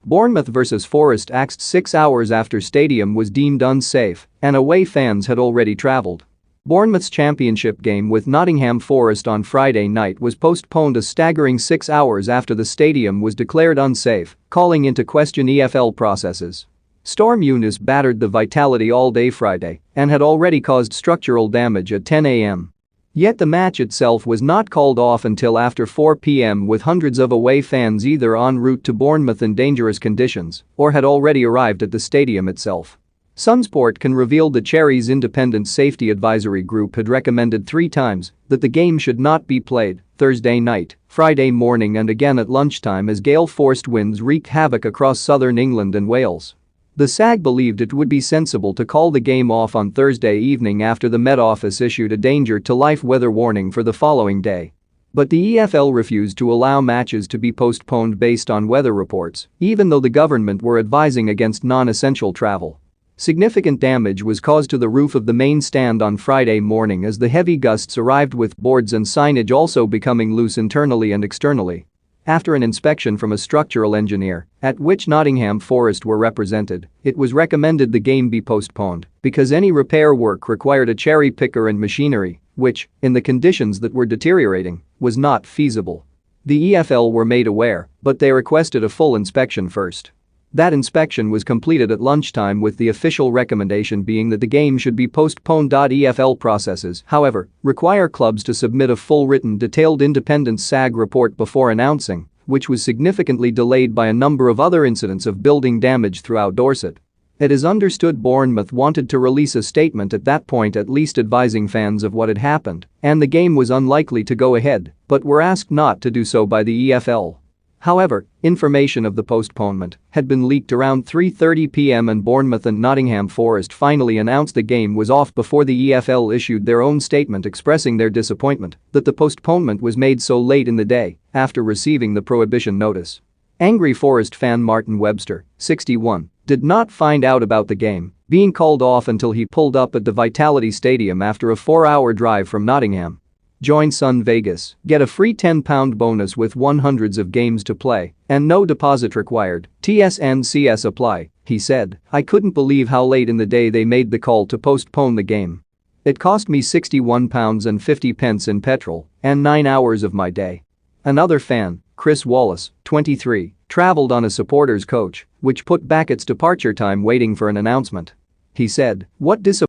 Bournemouth vs Forest axed 6 hours after stadium was deemed unsafe and away fans had already travelled. Bournemouth's championship game with Nottingham Forest on Friday night was postponed a staggering 6 hours after the stadium was declared unsafe, calling into question EFL processes. Storm Eunice battered the Vitality all day Friday and had already caused structural damage at 10 a.m. Yet the match itself was not called off until after 4 p.m. with hundreds of away fans either en route to Bournemouth in dangerous conditions or had already arrived at the stadium itself. Sunsport can reveal the Cherries' independent safety advisory group had recommended 3 times that the game should not be played Thursday night, Friday morning and again at lunchtime as gale-forced winds wreaked havoc across southern England and Wales. The SAG believed it would be sensible to call the game off on Thursday evening after the Met Office issued a danger-to-life weather warning for the following day. But the EFL refused to allow matches to be postponed based on weather reports, even though the government were advising against non-essential travel. Significant damage was caused to the roof of the main stand on Friday morning as the heavy gusts arrived with boards and signage also becoming loose internally and externally. After an inspection from a structural engineer, at which Nottingham Forest were represented, it was recommended the game be postponed because any repair work required a cherry picker and machinery, which, in the conditions that were deteriorating, was not feasible. The EFL were made aware, but they requested a full inspection first. That inspection was completed at lunchtime with the official recommendation being that the game should be postponed. EFL processes, however, require clubs to submit a full written detailed independent SAG report before announcing, which was significantly delayed by a number of other incidents of building damage throughout Dorset. It is understood Bournemouth wanted to release a statement at that point at least advising fans of what had happened and the game was unlikely to go ahead, but were asked not to do so by the EFL. However, information of the postponement had been leaked around 3:30 p.m. and Bournemouth and Nottingham Forest finally announced the game was off before the EFL issued their own statement expressing their disappointment that the postponement was made so late in the day after receiving the prohibition notice. Angry Forest fan Martin Webster, 61, did not find out about the game being called off until he pulled up at the Vitality Stadium after a 4-hour drive from Nottingham. Join Sun Vegas, get a free £10 bonus with 100s of games to play and no deposit required, TSNCS apply, he said. I couldn't believe how late in the day they made the call to postpone the game. It cost me £61.50 in petrol and 9 hours of my day. Another fan, Chris Wallace, 23, travelled on a supporters coach, which put back its departure time waiting for an announcement. He said, "What disappointment